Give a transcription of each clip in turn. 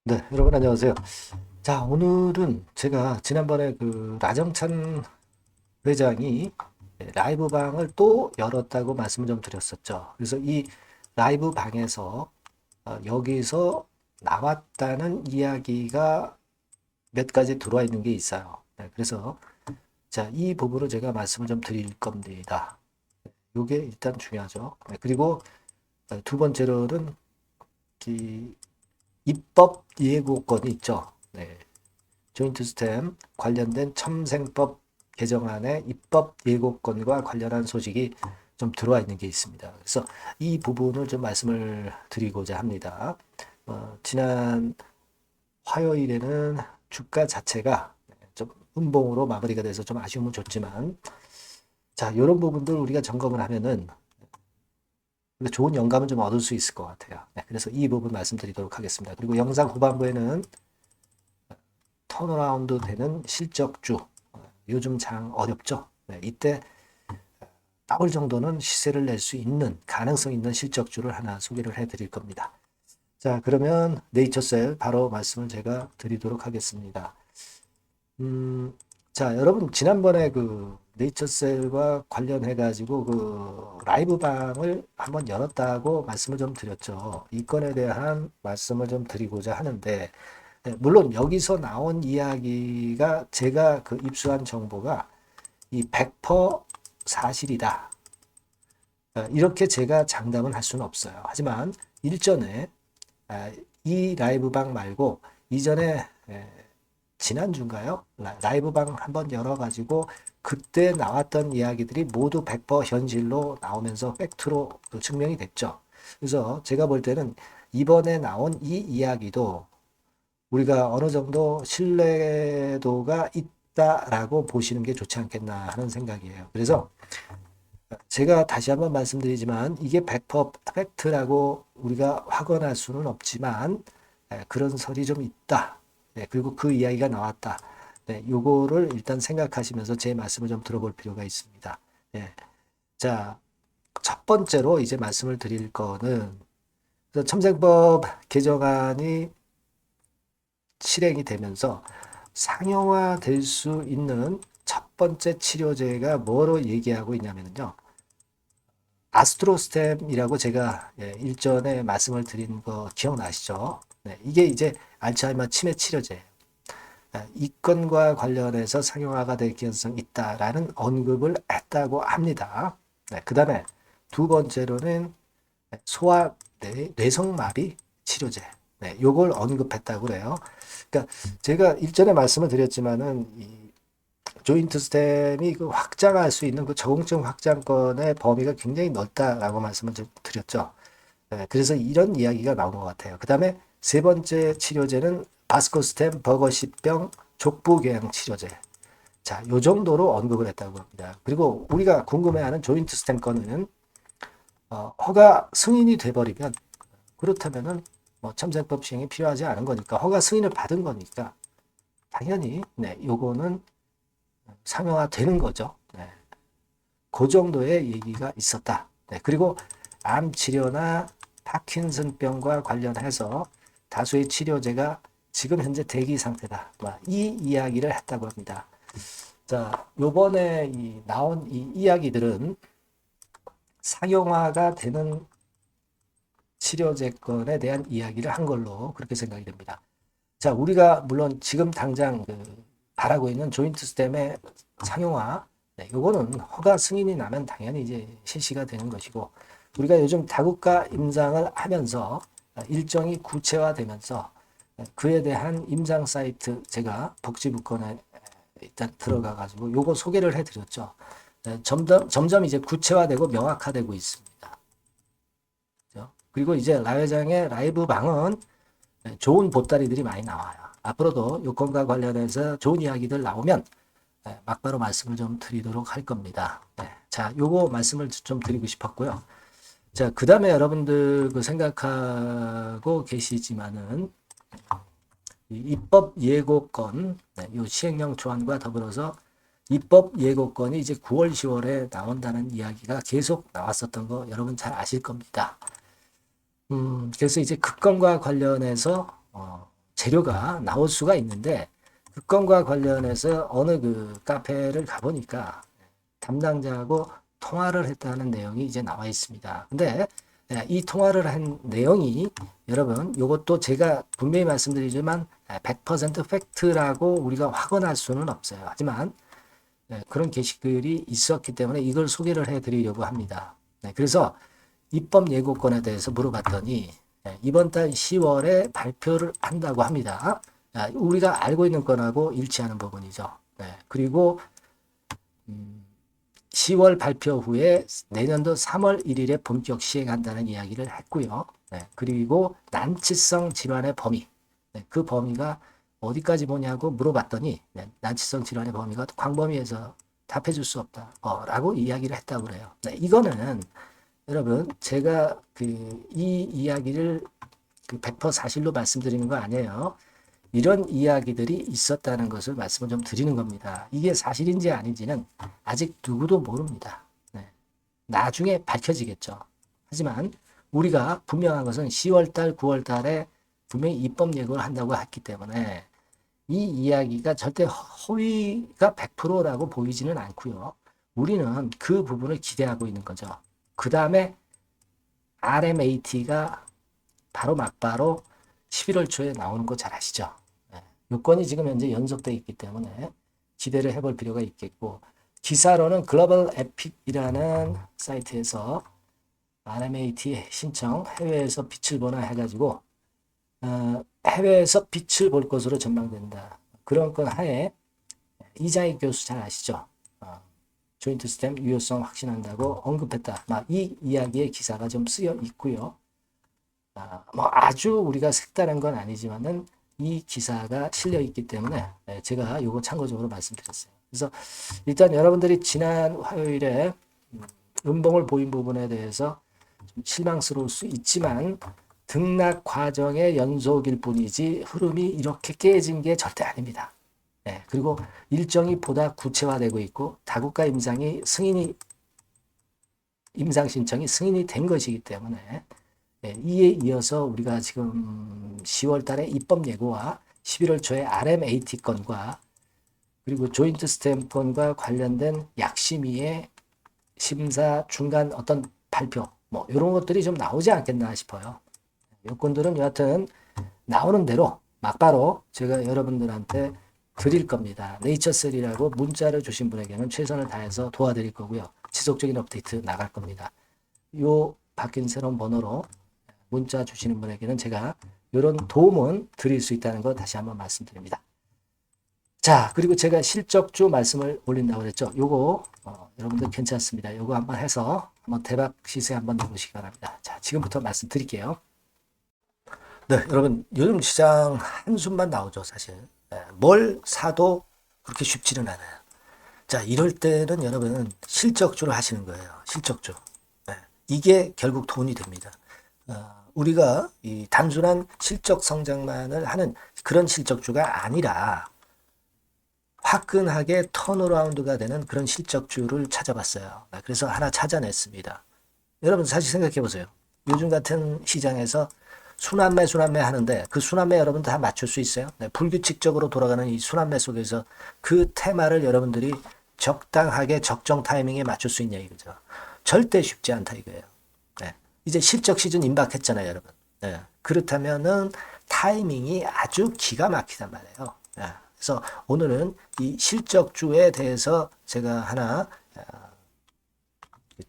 네, 여러분 안녕하세요. 자, 오늘은 제가 지난번에 그 라정찬 회장이 라이브 방을 또 열었다고 말씀을 좀 드렸었죠. 그래서 이 라이브 방에서 여기서 나왔다는 이야기가 몇 가지 들어와 있는 게 있어요. 네, 그래서 자, 이 부분을 제가 말씀을 좀 드릴 겁니다. 이게 일단 중요하죠. 네, 그리고 두 번째로는 이 입법 예고건이 있죠. 네, 조인트 스탬 관련된 첨생법 개정안의 입법 예고건과 관련한 소식이 좀 들어와 있는 게 있습니다. 그래서 이 부분을 좀 말씀을 드리고자 합니다. 지난 화요일에는 주가 자체가 좀 음봉으로 마무리가 돼서 좀 아쉬움은 줬지만, 자, 이런 부분들 우리가 점검을 하면은 좋은 영감을 좀 얻을 수 있을 것 같아요. 네, 그래서 이 부분 말씀드리도록 하겠습니다. 그리고 영상 후반부에는 턴어라운드 되는 실적주, 요즘 장 어렵죠. 네, 이때 더블 정도는 시세를 낼 수 있는 가능성 있는 실적주를 하나 소개를 해드릴 겁니다. 자, 그러면 네이처셀 바로 말씀을 제가 드리도록 하겠습니다. 자, 여러분 지난번에 그 네이처셀과 관련해 가지고 그 라이브 방을 한번 열었다고 말씀을 좀 드렸죠. 이 건에 대한 말씀을 좀 드리고자 하는데, 네, 물론 여기서 나온 이야기가 제가 그 입수한 정보가 이 100% 사실이다. 이렇게 제가 장담은 할 수는 없어요. 하지만 일전에 이 라이브방 말고 이전에 지난주인가요? 라이브방 한번 열어가지고 그때 나왔던 이야기들이 모두 100% 현실로 나오면서 팩트로 증명이 됐죠. 그래서 제가 볼 때는 이번에 나온 이 이야기도 우리가 어느 정도 신뢰도가 있다라고 보시는 게 좋지 않겠나 하는 생각이에요. 그래서 제가 다시 한번 말씀드리지만 이게 100% 팩트라고 우리가 확언할 수는 없지만 그런 설이 좀 있다. 네, 그리고 그 이야기가 나왔다. 네, 요거를 일단 생각하시면서 제 말씀을 좀 들어볼 필요가 있습니다. 네, 자, 첫 번째로 이제 말씀을 드릴 거는 첨생법 개정안이 실행이 되면서 상용화될 수 있는 첫 번째 치료제가 뭐로 얘기하고 있냐면요. 아스트로스템이라고 제가 일전에 말씀을 드린 거 기억나시죠? 네, 이게 이제 알츠하이머 치매 치료제예요. 이 건과 관련해서 상용화가 될 가능성이 있다라는 언급을 했다고 합니다. 네, 그 다음에 두 번째로는 소아 뇌성마비 치료제. 네, 요걸 언급했다고 그래요. 그러니까 제가 일전에 말씀을 드렸지만은 이 조인트 스템이 그 확장할 수 있는 그 적응증 확장권의 범위가 굉장히 넓다라고 말씀을 드렸죠. 네, 그래서 이런 이야기가 나온 것 같아요. 그 다음에 세 번째 치료제는 바스코스템 버거시병 족부궤양 치료제. 자, 요 정도로 언급을 했다고 합니다. 그리고 우리가 궁금해하는 조인트 스템 거는 허가 승인이 돼버리면 그렇다면은 뭐 첨세법 시행이 필요하지 않은 거니까 허가 승인을 받은 거니까 당연히 네, 요거는 상용화 되는 거죠. 네. 그 정도의 얘기가 있었다. 네. 그리고 암 치료나 파킨슨병과 관련해서 다수의 치료제가 지금 현재 대기 상태다. 이 이야기를 했다고 합니다. 자, 요번에 나온 이 이야기들은 상용화가 되는 치료제건에 대한 이야기를 한 걸로 그렇게 생각이 됩니다. 자, 우리가 물론 지금 당장 바라고 있는 조인트 스템의 상용화, 네, 요거는 허가 승인이 나면 당연히 이제 실시가 되는 것이고, 우리가 요즘 다국가 임상을 하면서 일정이 구체화되면서 그에 대한 임상 사이트 제가 복지부건에 일단 들어가 가지고 요거 소개를 해드렸죠. 점점 이제 구체화되고 명확화되고 있습니다. 그죠? 그리고 이제 라 회장의 라이브 방은 좋은 보따리들이 많이 나와요. 앞으로도 요건과 관련해서 좋은 이야기들 나오면 막바로 말씀을 좀 드리도록 할 겁니다. 네. 자, 요거 말씀을 좀 드리고 싶었고요. 자, 그 다음에 여러분들 그 생각하고 계시지만은 입법 예고건, 네, 요 시행령 조안과 더불어서 입법 예고건이 이제 9월, 10월에 나온다는 이야기가 계속 나왔었던 거 여러분 잘 아실 겁니다. 그래서 이제 그 건과 관련해서 재료가 나올 수가 있는데 그 건과 관련해서 어느 그 카페를 가보니까 담당자하고 통화를 했다는 내용이 이제 나와 있습니다. 근데 이 통화를 한 내용이 여러분 이것도 제가 분명히 말씀드리지만 100% 팩트라고 우리가 확언할 수는 없어요. 하지만 그런 게시글이 있었기 때문에 이걸 소개를 해드리려고 합니다. 그래서 입법 예고권에 대해서 물어봤더니 이번 달 10월에 발표를 한다고 합니다. 우리가 알고 있는 건하고 일치하는 부분이죠. 그리고 10월 발표 후에 내년도 3월 1일에 본격 시행한다는 이야기를 했고요. 그리고 난치성 질환의 범위, 그 범위가 어디까지 보냐고 물어봤더니 난치성 질환의 범위가 광범위해서 답해줄 수 없다 라고 이야기를 했다고 그래요. 이거는 여러분 제가 이 이야기를 100% 사실로 말씀드리는 거 아니에요. 이런 이야기들이 있었다는 것을 말씀을 좀 드리는 겁니다. 이게 사실인지 아닌지는 아직 누구도 모릅니다. 나중에 밝혀지겠죠. 하지만 우리가 분명한 것은 10월달, 9월달에 분명히 입법 예고를 한다고 했기 때문에 이 이야기가 절대 허위가 100%라고 보이지는 않고요. 우리는 그 부분을 기대하고 있는 거죠. 그 다음에 RMAT가 바로 막바로 11월 초에 나오는 거 잘 아시죠? 요건이 지금 현재 연속되어 있기 때문에 기대를 해볼 필요가 있겠고, 기사로는 글로벌 에픽이라는 사이트에서 RMAT 신청 해외에서 빛을 보나 해가지고 해외에서 빛을 볼 것으로 전망된다. 그런 건 하에 이장희 교수 잘 아시죠? 조인트 스템 유효성 확신한다고 언급했다. 이 이야기의 기사가 좀 쓰여 있고요. 뭐 아주 우리가 색다른 건 아니지만은 이 기사가 실려 있기 때문에 제가 요거 참고적으로 말씀드렸어요. 그래서 일단 여러분들이 지난 화요일에 음봉을 보인 부분에 대해서 좀 실망스러울 수 있지만 등락 과정의 연속일 뿐이지 흐름이 이렇게 깨진 게 절대 아닙니다. 그리고 일정이 보다 구체화되고 있고 다국가 임상 신청이 승인이 된 것이기 때문에 이에 이어서 우리가 지금 10월 달에 입법 예고와 11월 초에 RMAT 건과 그리고 조인트 스탬프 건과 관련된 약심위의 심사 중간 어떤 발표 뭐 이런 것들이 좀 나오지 않겠나 싶어요. 요건들은 여하튼 나오는 대로 막바로 제가 여러분들한테 드릴 겁니다. 네이처셀이라고 문자를 주신 분에게는 최선을 다해서 도와드릴 거고요. 지속적인 업데이트 나갈 겁니다. 요 바뀐 새로운 번호로 문자 주시는 분에게는 제가 이런 도움은 드릴 수 있다는 거 다시 한번 말씀드립니다. 자, 그리고 제가 실적주 말씀을 올린다고 그랬죠. 요거 여러분들 괜찮습니다. 요거 한번 해서 한번 대박 시세 한번 내보시기 바랍니다. 자, 지금부터 말씀드릴게요. 네, 여러분 요즘 시장 한숨만 나오죠, 사실. 뭘 사도 그렇게 쉽지는 않아요. 자, 이럴 때는 여러분 실적주를 하시는 거예요. 실적주. 이게 결국 돈이 됩니다. 우리가 이 단순한 실적 성장만을 하는 그런 실적주가 아니라 화끈하게 턴어라운드가 되는 그런 실적주를 찾아봤어요. 그래서 하나 찾아냈습니다. 여러분 사실 생각해 보세요. 요즘 같은 시장에서 순환매 하는데 그 순환매 여러분 다 맞출 수 있어요? 불규칙적으로 돌아가는 이 순환매 속에서 그 테마를 여러분들이 적당하게 적정 타이밍에 맞출 수 있냐 이거죠. 절대 쉽지 않다 이거예요. 이제 실적 시즌 임박했잖아요, 여러분. 그렇다면은 타이밍이 아주 기가 막히단 말이에요. 그래서 오늘은 이 실적주에 대해서 제가 하나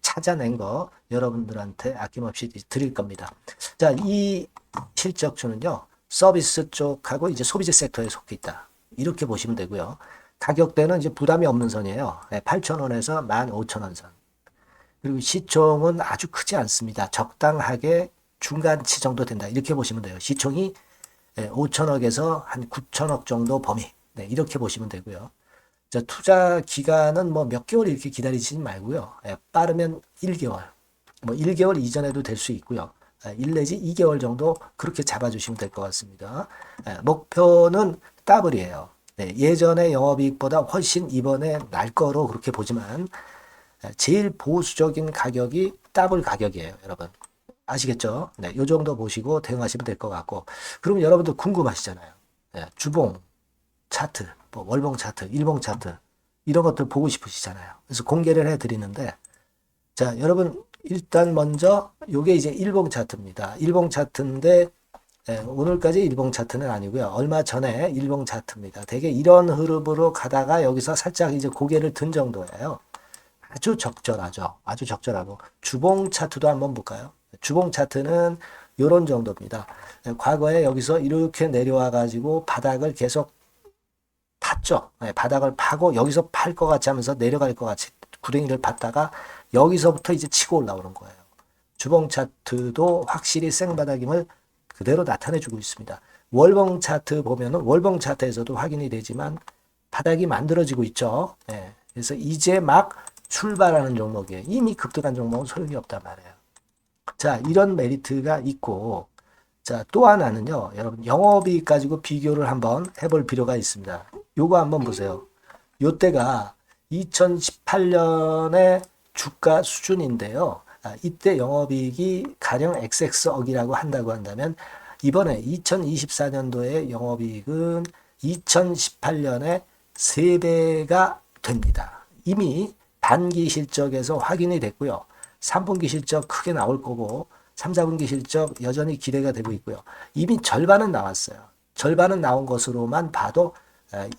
찾아낸 거 여러분들한테 아낌없이 드릴 겁니다. 자, 이 실적주는요, 서비스 쪽하고 이제 소비재 섹터에 속해 있다. 이렇게 보시면 되고요. 가격대는 이제 부담이 없는 선이에요. 8,000원에서 15,000원 선. 그리고 시총은 아주 크지 않습니다. 적당하게 중간치 정도 된다. 이렇게 보시면 돼요. 시총이 5천억에서 한 9천억 정도 범위. 이렇게 보시면 되고요. 자, 투자 기간은 뭐 몇 개월 이렇게 기다리지 말고요. 빠르면 1개월. 뭐 1개월 이전에도 될 수 있고요. 1 내지 2개월 정도 그렇게 잡아주시면 될 것 같습니다. 목표는 더블이에요. 예전의 영업이익보다 훨씬 이번에 날 거로 그렇게 보지만 제일 보수적인 가격이 더블 가격이에요, 여러분. 아시겠죠? 요 정도 보시고 대응하시면 될 것 같고. 그럼 여러분들 궁금하시잖아요. 주봉 차트, 뭐 월봉 차트, 일봉 차트 이런 것들 보고 싶으시잖아요. 그래서 공개를 해드리는데 자, 여러분 일단 먼저 요게 이제 일봉 차트입니다. 일봉 차트인데 오늘까지 일봉 차트는 아니고요. 얼마 전에 일봉 차트입니다. 되게 이런 흐름으로 가다가 여기서 살짝 이제 고개를 든 정도예요. 아주 적절하죠. 아주 적절하고 주봉 차트도 한번 볼까요? 주봉 차트는 요런 정도입니다. 과거에 여기서 이렇게 내려와 가지고 바닥을 계속 팠죠. 바닥을 파고 여기서 팔 것 같이 하면서 내려갈 것 같이 구덩이를 팠다가 여기서부터 이제 치고 올라오는 거예요. 주봉 차트도 확실히 생바닥임을 그대로 나타내주고 있습니다. 월봉 차트 보면은 월봉 차트에서도 확인이 되지만 바닥이 만들어지고 있죠. 그래서 이제 막 출발하는 종목이에요. 이미 급등한 종목은 소용이 없단 말이에요. 자, 이런 메리트가 있고, 자, 또 하나는요, 여러분, 영업이익 가지고 비교를 한번 해볼 필요가 있습니다. 요거 한번 보세요. 요때가 2018년의 주가 수준인데요. 이때 영업이익이 가령 XX억이라고 한다고 한다면, 이번에 2024년도에 영업이익은 2018년에 3배가 됩니다. 이미 단기 실적에서 확인이 됐고요. 3분기 실적 크게 나올 거고 3, 4분기 실적 여전히 기대가 되고 있고요. 이미 절반은 나왔어요. 절반은 나온 것으로만 봐도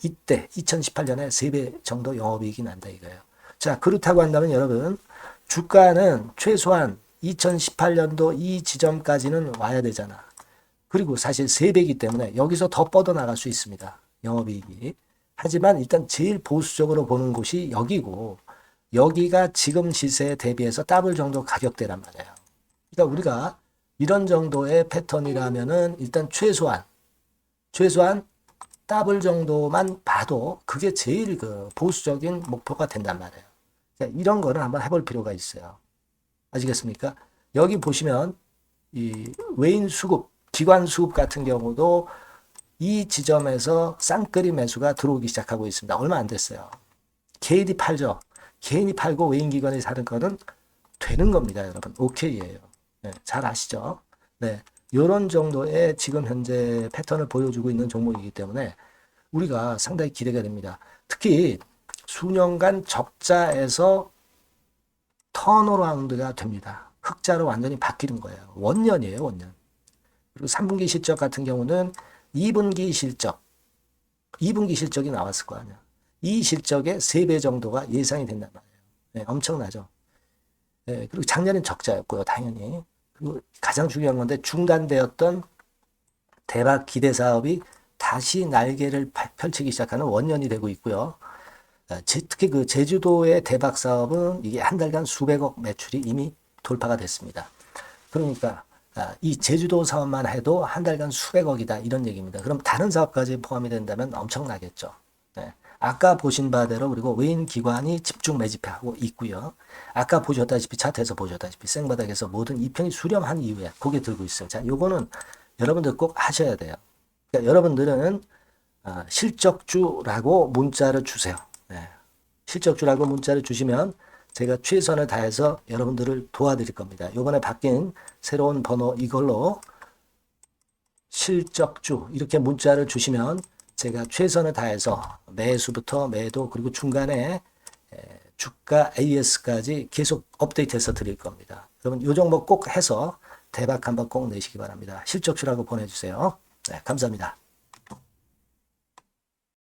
이때 2018년에 3배 정도 영업이익이 난다 이거예요. 자, 그렇다고 한다면 여러분 주가는 최소한 2018년도 이 지점까지는 와야 되잖아. 그리고 사실 3배이기 때문에 여기서 더 뻗어나갈 수 있습니다. 영업이익이. 하지만 일단 제일 보수적으로 보는 곳이 여기고 여기가 지금 시세에 대비해서 더블 정도 가격대란 말이에요. 그러니까 우리가 이런 정도의 패턴이라면은 일단 최소한 더블 정도만 봐도 그게 제일 그 보수적인 목표가 된단 말이에요. 이런 거를 한번 해볼 필요가 있어요. 아시겠습니까? 여기 보시면 이 외인 수급, 기관 수급 같은 경우도 이 지점에서 쌍끌이 매수가 들어오기 시작하고 있습니다. 얼마 안 됐어요. 개인이 팔죠. 개인이 팔고 외인 기관이 사는 거는 되는 겁니다, 여러분. 오케이예요. 네, 잘 아시죠? 네, 이런 정도의 지금 현재 패턴을 보여주고 있는 종목이기 때문에 우리가 상당히 기대가 됩니다. 특히 수년간 적자에서 턴어라운드가 됩니다. 흑자로 완전히 바뀌는 거예요. 원년이에요, 원년. 그리고 3분기 실적 같은 경우는 2분기 실적이 나왔을 거 아니야. 이 실적의 3배 정도가 예상이 된단 말이에요. 네, 엄청나죠. 네, 그리고 작년엔 적자였고요, 당연히. 그리고 가장 중요한 건데 중단되었던 대박 기대 사업이 다시 날개를 펼치기 시작하는 원년이 되고 있고요. 특히 그 제주도의 대박 사업은 이게 한 달간 수백억 매출이 이미 돌파가 됐습니다. 그러니까 이 제주도 사업만 해도 한 달간 수백억이다 이런 얘기입니다. 그럼 다른 사업까지 포함이 된다면 엄청나겠죠. 네. 아까 보신 바대로 그리고 외인 기관이 집중 매집하고 있고요. 아까 보셨다시피 차트에서 보셨다시피 생바닥에서 모든 이평이 수렴한 이후에 고개 들고 있어요. 자, 요거는 여러분들 꼭 하셔야 돼요. 그러니까 여러분들은 실적주라고 문자를 주세요. 네. 실적주라고 문자를 주시면 제가 최선을 다해서 여러분들을 도와드릴 겁니다. 요번에 바뀐 새로운 번호 이걸로 실적주 이렇게 문자를 주시면 제가 최선을 다해서 매수부터 매도 그리고 중간에 주가 AS까지 계속 업데이트해서 드릴 겁니다. 여러분 요 종목 꼭 해서 대박 한번 꼭 내시기 바랍니다. 실적주라고 보내주세요. 네, 감사합니다.